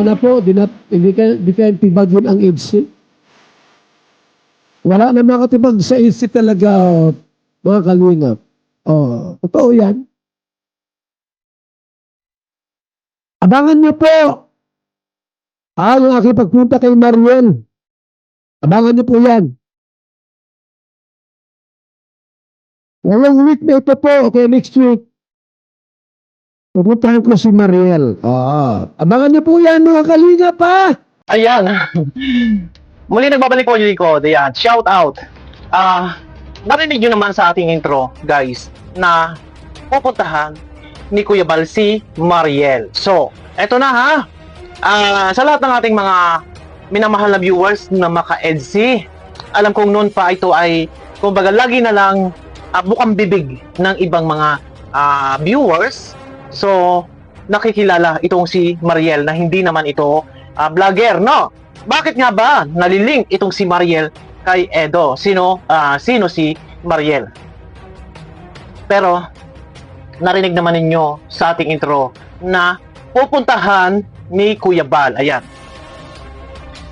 Wala na po, hindi kayo tibagin ang EDC. Wala na makatibag sa EDC talaga, mga kalingap. Totoo yan. Abangan niyo po ang aking pagpunta kay Mariel. Abangan niyo po yan. Ngayong week na ito po, okay, next week, pupuntahan ko si Mariel. Abangan niyo po yan, mga kalingap, pa. Ayan. Muli nagbabalik po yung ko. Ayan. Shout out. Narinig nyo naman sa ating intro, guys, na pupuntahan ni Kuya Bal si Mariel. So, eto na ha. Sa lahat ng ating mga minamahal na viewers na maka-EDC, alam kong noon pa ito ay, kumbaga, lagi na lang bukang bibig ng ibang mga viewers. So, nakikilala itong si Mariel na hindi naman ito vlogger, no? Bakit nga ba nalilink itong si Mariel kay Edo? Sino si Mariel? Pero, narinig naman ninyo sa ating intro na pupuntahan ni Kuya Bal. Ayan.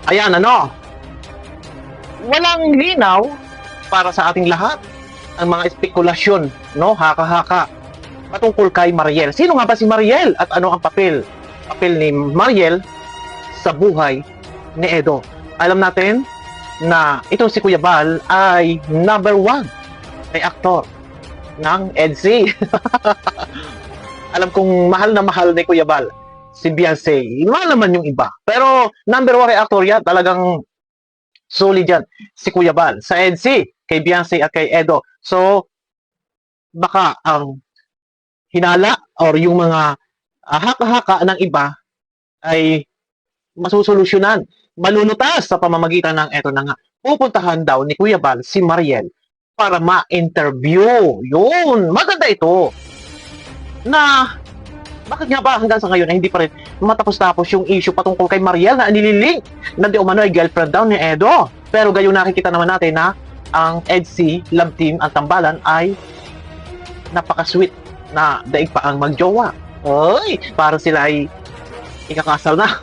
Ayan, ano? Walang linaw para sa ating lahat ang mga espekulasyon, no? Haka-haka patungkol kay Mariel. Sino nga ba si Mariel at ano ang papel ni Mariel sa buhay ni Edo? Alam natin na itong si Kuya Bal ay number 1 ay aktor ng EDC. Alam kong mahal na mahal ni Kuya Bal si Beyonce. Mahal naman yung iba. Pero number 1 ay aktor yan. Talagang solid yan si Kuya Bal sa EDC, kay Beyonce at kay Edo. So, baka ang hinala or yung mga haka-haka ng iba ay masusolusyonan, malulutas sa pamamagitan ng eto na nga. Pupuntahan daw ni Kuya Bal si Mariel para ma-interview. Yun, maganda ito. Na, bakit nga ba hanggang sa ngayon ay hindi pa rin matapos-tapos yung issue patungkol kay Mariel na nililink na di umano ay girlfriend daw ni Edo. Pero gayon nakikita naman natin na ang EDC Love Team, ang tambalan ay napaka-sweet na daig pa ang magjowa. Oy, parang sila ay ikakasal na.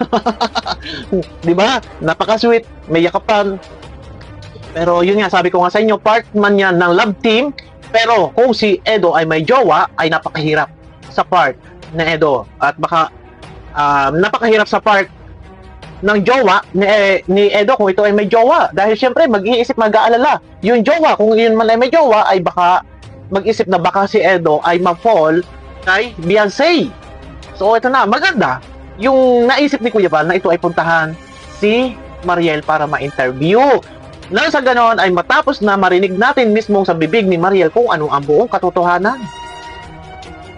Di ba? Napaka-sweet, may yakapan. Pero yun nga, sabi ko nga sa inyo, part man yan ng Love Team. Pero kung si Edo ay may jowa, ay napakahirap sa part ni Edo. At baka napakahirap sa part ng jowa ni Edo kung ito ay may jowa. Dahil syempre, mag-iisip, mag-aalala. Yung jowa, kung yun man ay may jowa, ay baka mag-isip na baka si Edo ay ma-fall kay Beyonce. So ito na, maganda yung naisip ni Kuya Bal na ito ay puntahan si Mariel para ma-interview. Nang sa ganon ay matapos na marinig natin mismo sa bibig ni Mariel kung ano ang buong katotohanan.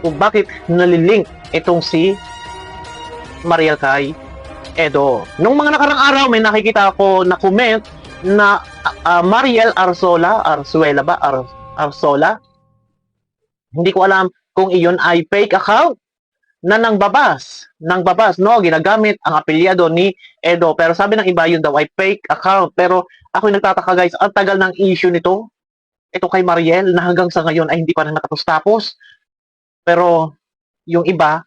Kung bakit nalilink itong si Mariel kay Edo. Nung mga nakarang araw may nakikita ako na comment na Mariel Arzola, Arzola. Hindi ko alam kung iyon ay fake account na nang babas, no, ginagamit ang apelyado ni Edo. Pero sabi ng iba, yun daw ay fake account. Pero ako nagtataka, guys, ang tagal ng issue nito, ito kay Mariel, na hanggang sa ngayon ay hindi pa rin natapos-tapos. Pero yung iba,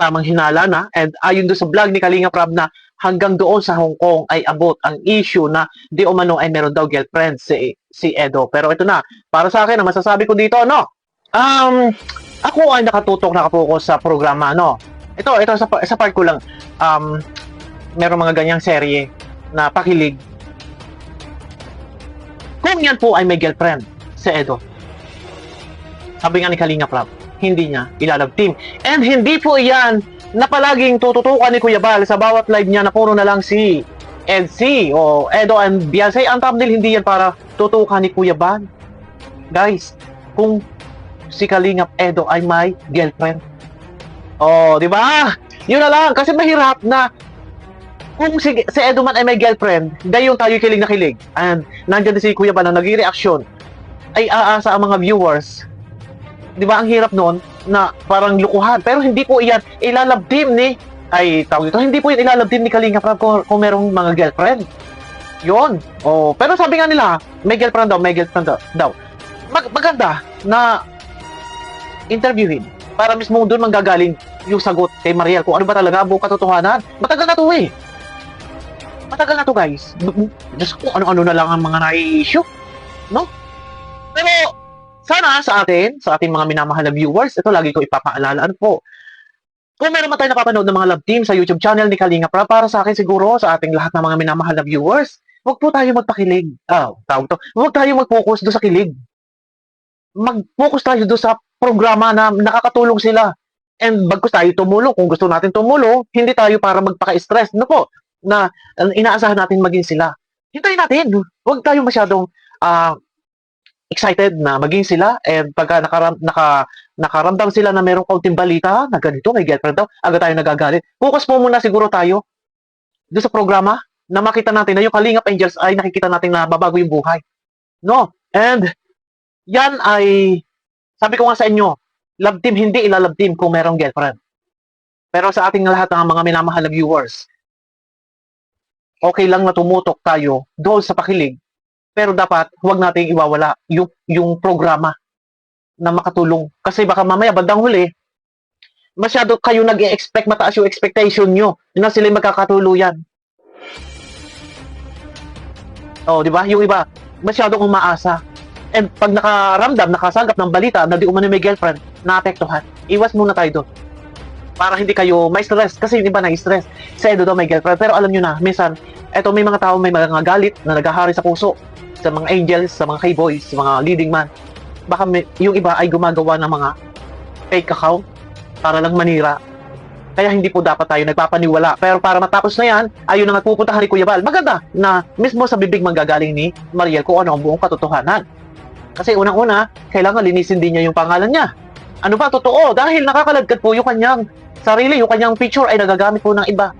tamang hinala na, and ayon doon sa vlog ni Kalinga Prab na hanggang doon sa Hong Kong ay abot ang issue na di umano ay meron daw girlfriend si Edo. Pero ito na, para sa akin, ang masasabi ko dito, no, ako ay nakapokus sa programa, no. Ito sa part ko lang, meron mga ganyang serye na pakilig. Kung yan po ay may girlfriend si Edo, sabi nga ni Kalinga Prab, hindi niya ilalove team. And hindi po yan na palaging tututukan ni Kuya Bal sa bawat live niya na puro na lang si EDC o Edo and Beyonce. Ang thumbnail, hindi yan para tutukan ni Kuya Bal. Guys, kung si Kalingap Edo ay may girlfriend, di ba? Yun na lang, kasi mahirap na kung si Edo man ay may girlfriend, gayon tayo kilig na kilig. And nandiyan din si Kuya Bal na nag-reaction, ay aasa ang mga viewers. Di ba, ang hirap noon na parang lukuhan. Pero hindi po iyan ilalove team ni, hindi po yan ilalove team ni Kalinga Prab kung merong mga girlfriend. Yun. Pero sabi nga nila, may girlfriend daw. Maganda na interviewin para mismo doon manggagaling yung sagot kay Mariel kung ano ba talaga ang buong katotohanan. Matagal na to eh. Matagal na to guys. Diyos ko, ano-ano na lang ang mga nai-issue. No? Pero, sana sa ating mga minamahal na viewers, ito lagi ko ipapaalala. Ano po? Kung meron man tayo napapanood ng mga love team sa YouTube channel ni Kalinga Prab, para sa akin siguro, sa ating lahat ng mga minamahal na viewers, huwag po tayo magpakilig. Tawag to. Huwag tayo mag-focus doon sa kilig. Mag-focus tayo doon sa programa na nakakatulong sila. And bagkus tayo tumulong, kung gusto natin tumulong, hindi tayo para magpaka-stress. Ano po? Na inaasahan natin maging sila. Hintayin natin. Huwag tayo masyadong excited na maging sila, and pagka nakaramdam sila na merong kaunting balita na ganito, may girlfriend daw, agad tayo nagagalit. Focus po muna siguro tayo doon sa programa na makita natin na yung Kalingap Angels ay nakikita natin na babago yung buhay. No? And yan ay, sabi ko nga sa inyo, love team, hindi ila-love team kung merong girlfriend. Pero sa ating lahat ng mga minamahal na viewers, okay lang na tumutok tayo doon sa pakilig, pero dapat huwag nating iwawala yung programa na makatulong. Kasi baka mamaya bandang huli, masyado kayo nag-e-expect, mataas yung expectation nyo na sila magkakatuluyan. Di ba? Yung iba, masyadong umaasa. And pag nakasanggap ng balita na di umano may girlfriend, naapektuhan. Iwas muna tayo doon. Para hindi kayo may stress. Kasi yung iba na-stress. Sa Edo daw may girlfriend. Pero alam nyo na, minsan, may mga tao may mga galit na naghahari sa puso. Sa mga angels, sa mga K-boys, sa mga leading man. Baka yung iba ay gumagawa ng mga fake account para lang manira. Kaya hindi po dapat tayo nagpapaniwala. Pero para matapos na yan, ayun na nagpupuntahan ni Kuya Bal. Maganda na mismo sa bibig manggagaling ni Mariel kung ano ang buong katotohanan. Kasi unang-una, kailangan linisin din niya yung pangalan niya. Ano ba? Totoo. Dahil nakakalagkat po yung kanyang sarili, yung kanyang picture ay nagagamit po ng iba.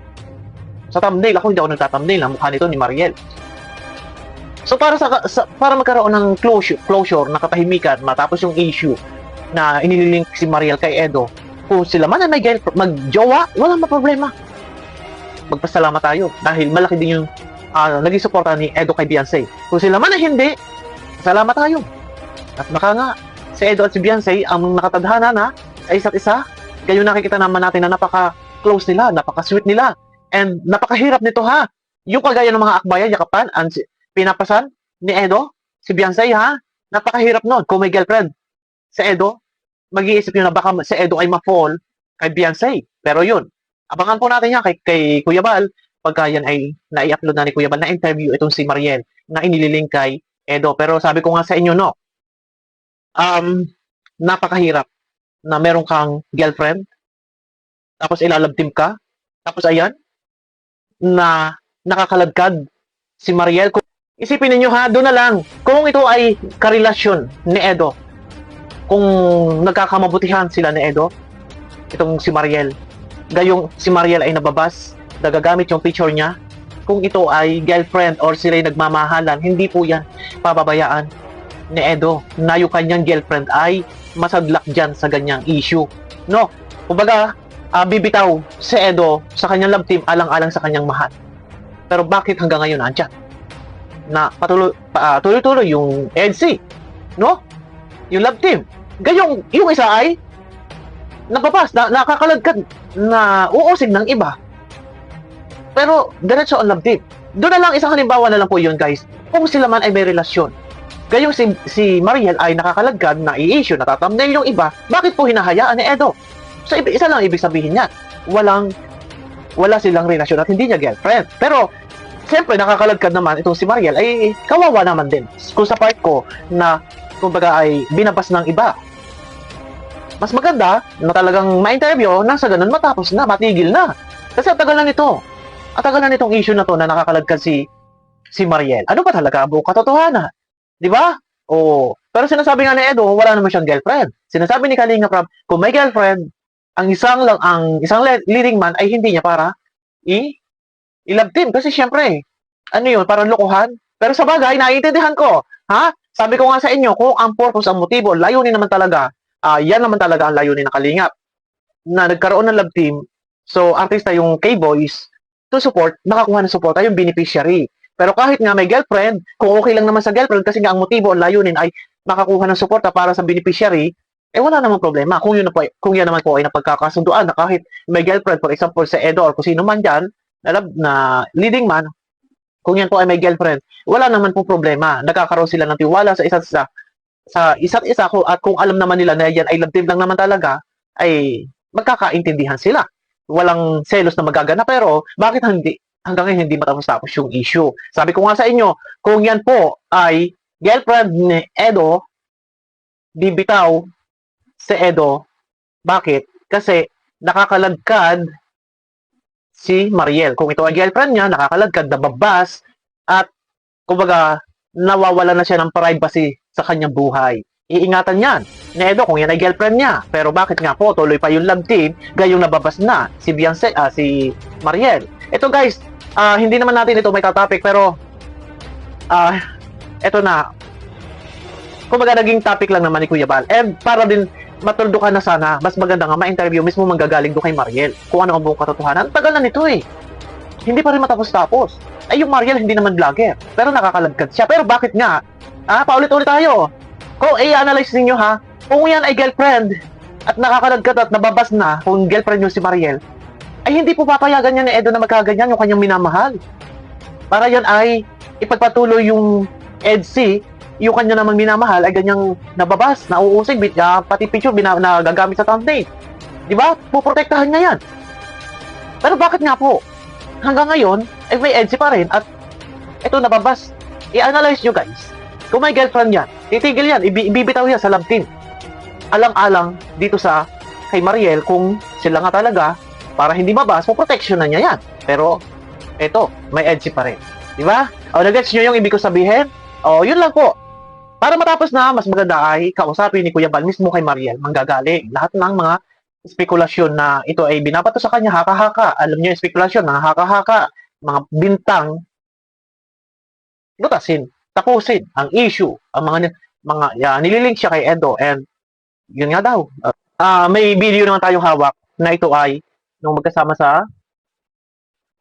Sa thumbnail, ako hindi ako nagtathumbnail ang mukha nito ni Mariel. So para magkaroon ng closure na katahimikan matapos yung issue na inililink si Mariel kay Edo, kung sila man ay may magjowa, walang problema. Magpasalamat tayo dahil malaki din yung naging suporta ni Edo kay Beyonce. Kung sila man ay hindi, salamat tayo. At baka nga, si Edo at si Beyonce ang nakatadhana na ay isa't isa. Kaya nakikita naman natin na napaka-close nila, napaka-sweet nila. And napakahirap nito ha. Yung kagaya ng mga akbayan, yakapan, pinapasan ni Edo, si Beyonce ha. Napakahirap nun. Kung may girlfriend si Edo, mag-iisip nyo na baka si Edo ay ma-fall kay Beyonce. Pero yun, abangan po natin yan kay Kuya Bal. Pagka yan ay nai-upload na ni Kuya Bal na interview itong si Mariel na inililink kay Edo. Pero sabi ko nga sa inyo, no, napakahirap na meron kang girlfriend, tapos ilalabtim ka, tapos ayan, na nakakalagkad si Mariel. Isipin niyo ha, doon na lang, kung ito ay karelasyon ni Edo, kung nagkakamabutihan sila ni Edo, itong si Mariel, gayong si Mariel ay nababas, nagagamit yung picture niya, kung ito ay girlfriend or sila ay nagmamahalan, hindi po yan pababayaan ni Edo na yung kanyang girlfriend ay masadlak dyan sa ganyang issue. No, kumbaga, bibitaw si Edo sa kanyang love team alang-alang sa kanyang mahal. Pero bakit hanggang ngayon nandyan? Na tuloy-tuloy yung EDC, no? Yung love team. Gayong, yung isa ay napapas, nakakalagkad, na uusig ng iba. Pero, diretso ang love team. Doon na lang, isang halimbawa na lang po yun, guys. Kung sila man ay may relasyon. Gayong si Mariel ay nakakalagkad na i-issue, natatamnail yung iba, bakit po hinahayaan ni Edo? So, isa lang ibig sabihin niyan. Wala silang relasyon at hindi niya girlfriend. Pero, siyempre, nakakalagkad naman itong si Mariel, ay kawawa naman din. Kung sa part ko na, kumbaga ay binabas ng iba. Mas maganda na talagang ma-interview nang sa ganun matapos na, matigil na. Kasi ang tagal na nito. Ang tagal na nitong issue na to na nakakalagkad si Mariel. Ano ba talaga ang buong katotohanan? Di ba? Pero sinasabi nga ni Edo, wala naman siyang girlfriend. Sinasabi ni Kalinga Prab, kung may girlfriend, ang isang leading man ay hindi niya para i-love team. Kasi syempre, ano yun, parang lokohan. Pero sa bagay, naiintindihan ko. Ha? Sabi ko nga sa inyo, kung ang purpose, ang motibo, layunin naman talaga, yan naman talaga ang layunin ng Kalingap. Na nagkaroon ng love team, so artista yung K-Boys, to support, nakakuha ng support ay yung beneficiary. Pero kahit nga may girlfriend, kung okay lang naman sa girlfriend, kasi nga ang motibo, ang layunin ay makakuha ng suporta para sa beneficiary, wala namang problema. Kung yan naman po ay napagkakasunduan na kahit may girlfriend, for example, si Edo or kung sino man dyan, na leading man, kung yan po ay may girlfriend, wala naman po problema. Nagkakaroon sila ng tiwala sa isa't isa at kung alam naman nila na yan ay love team lang naman talaga, ay magkakaintindihan sila. Walang selos na magaganap pero bakit hanggang ngayon hindi matapos-tapos yung issue? Sabi ko nga sa inyo, kung yan po ay girlfriend ni Edo, bibitaw si Edo. Bakit? Kasi nakakalagkad si Mariel. Kung ito ay girlfriend niya, nakakalagkad, nababas, at kumbaga, nawawala na siya ng privacy sa kanyang buhay. Iingatan yan ni Edo kung yan ay girlfriend niya. Pero bakit nga po, tuloy pa yung love team, gayong nababas na si Mariel. Ito guys, hindi naman natin ito may topic, pero ito na, kumbaga naging topic lang naman ni Kuya Bal. And para din matuldo ka na sana, mas maganda nga ma-interview mismo manggagaling doon kay Mariel kung ano ang buong katotohanan. Ang tagal na nito eh. Hindi pa rin matapos-tapos. Ay, yung Mariel hindi naman vlogger, pero nakakalagkad siya. Pero bakit nga? Paulit-ulit tayo. Kung i-analyze ninyo ha, kung yan ay girlfriend at nakakalagkad at nababas na kung girlfriend nyo si Mariel, ay hindi po papayagan niya ni Edo na magkaganyan yung kanyang minamahal. Para yan ay ipagpatuloy yung EDC, yung kanya namang minamahal ay ganyang nababas, nauusig, pati picture nagagamit sa thumbnail. Di ba? Puprotektahan niya yan. Pero bakit nga po? Hanggang ngayon, ay may EDC pa rin at ito nababas. I-analyze nyo guys. Kung may girlfriend yan, titigil yan, ibibitaw yan sa love team. Alang-alang dito sa kay Mariel kung sila nga talaga, para hindi mabas, protection na niya yan. Pero, eto, may EDC pa rin. Di ba? O, nag-gets nyo yung ibig ko sabihin? O, yun lang po. Para matapos na, mas maganda ay kausapin ni Kuya Bal mismo kay Mariel, manggagaling. Lahat ng mga spekulasyon na ito ay binabato sa kanya, haka-haka. Alam niyo yung spekulasyon, mga haka-haka, mga bintang, lutasin, tapusin ang issue, ang nililink siya kay Edo, and yun nga daw. May video naman tayong hawak na ito ay nung magkasama sa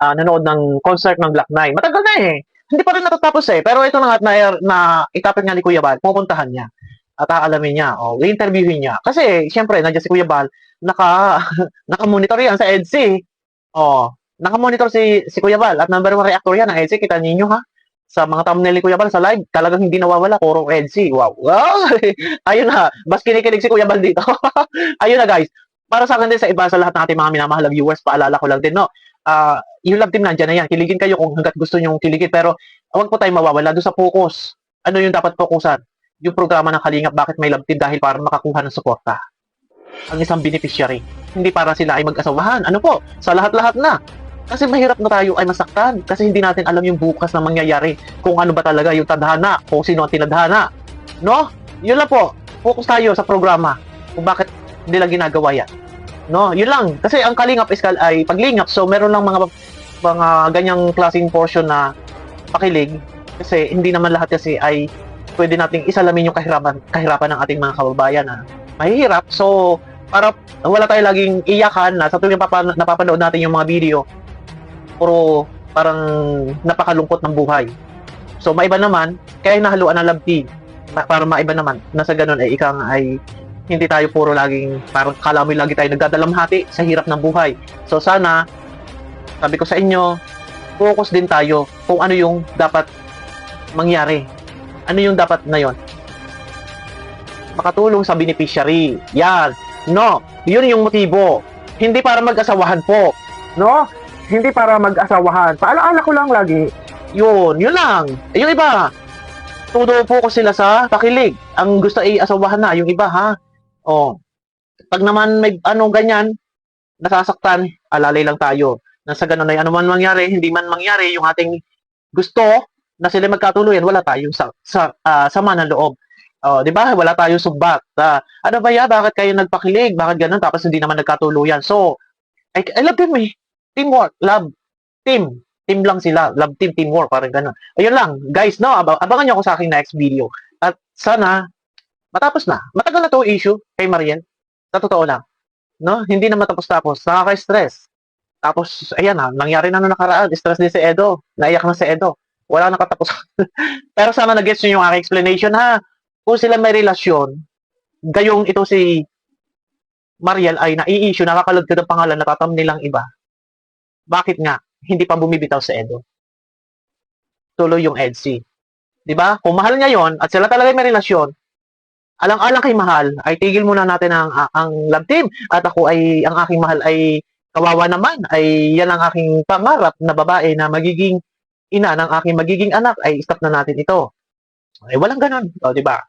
nanood ng concert ng Black Nine. Matagal na eh. Hindi pa rin natatapos eh. Pero ito na nga na itapit nga ni Kuya Bal, pupuntahan niya. At aalamin niya, i-interviewin niya. Kasi, syempre, nandiyan si Kuya Bal, naka-monitor yan sa EDC. Naka-monitor si Kuya Bal. At number 1 reactor yan ng EDC. Kita ninyo ha? Sa mga thumbnail ni Kuya Bal sa live, talagang hindi nawawala. Puro EDC. Wow. Ayun na. Bas kinikilig si Kuya Bal dito. Ayun na guys. Para sa akin din sa iba, sa lahat ng ating mga minamahal na viewers, paalala ko lang din, no? Yung love team nandiyan na yan. Kiligin kayo kung hanggat gusto nyo kiligin. Pero huwag po tayo mawawala doon sa focus. Ano yung dapat fokusan? Yung programa ng Kalingap, bakit may love team? Dahil para makakuha ng suporta. Ang isang beneficiary. Hindi para sila ay mag-asawahan. Ano po? Sa lahat-lahat na. Kasi mahirap na tayo ay masaktan. Kasi hindi natin alam yung bukas na mangyayari. Kung ano ba talaga yung tadhana. Kung sino ang tinadhana. No? Yun lang po. Focus tayo sa programa. Kung bakit nila ginagawa yan. No, yun lang. Kasi ang Kalingap ay paglingap. So, meron lang mga ganyang klaseng portion na pakilig. Kasi hindi naman lahat kasi ay pwede nating isalamin yung kahirapan ng ating mga kababayan na mahihirap. So, para wala tayo laging iyakan na sa tuwing napapanood natin yung mga video, puro parang napakalungkot ng buhay. So, maiba naman, kaya nahaluan ng love team. Para maiba naman, nasa ganun ay hindi tayo puro laging, parang kalamoy lagi tayo nagdadalamhati sa hirap ng buhay. So sana, sabi ko sa inyo, focus din tayo kung ano yung dapat mangyari. Ano yung dapat na yon? Makatulong sa beneficiary. Yan. No, yun yung motibo. Hindi para mag-asawahan po. No? Hindi para mag-asawahan. Paalaala ko lang lagi. Yun lang. Yung iba, todo focus sila sa pakilig. Ang gusto ay asawahan na. Yung iba ha. Pag naman may ganyan, nasasaktan, alalay lang tayo. Nasa ganun ay ano man mangyari, hindi man mangyari yung ating gusto na sila magkatuluyan, wala tayong sama ng loob. 'Di ba? Wala tayong subbat. Ano ba ya? Bakit kayo nagpakilig? Bakit ganun? Tapos hindi naman nagkatuluyan. So, I love them eh. Teamwork, love, team. Team lang sila. Love team, teamwork, parang ganun. Ayun lang. Guys, no, abangan nyo ako sa aking next video. At sana, matapos na. Matagal na to issue kay Mariel. Sa totoo lang. No? Hindi na matapos-tapos. Nakaka-stress. Tapos, ayan na. Nangyari na nakaraan. Stress din si Edo. Naiyak na si Edo. Wala nakatapos. Pero sana nag-gets nyo yung aking explanation ha. Kung sila may relasyon, gayong ito si Mariel ay nai-issue, nakakalagkad ang pangalan, natatam nilang iba. Bakit nga? Hindi pa bumibitaw sa Edo. Tuloy yung EDSI. Di ba? Kung mahal niya yon at sila talaga may relasyon, alang-alang kay mahal, ay tigil muna natin ang love team. At ako ay, ang aking mahal ay kawawa naman, ay yan ang aking pangarap na babae na magiging ina ng aking magiging anak, ay stop na natin ito. Ay walang ganun. O, di ba?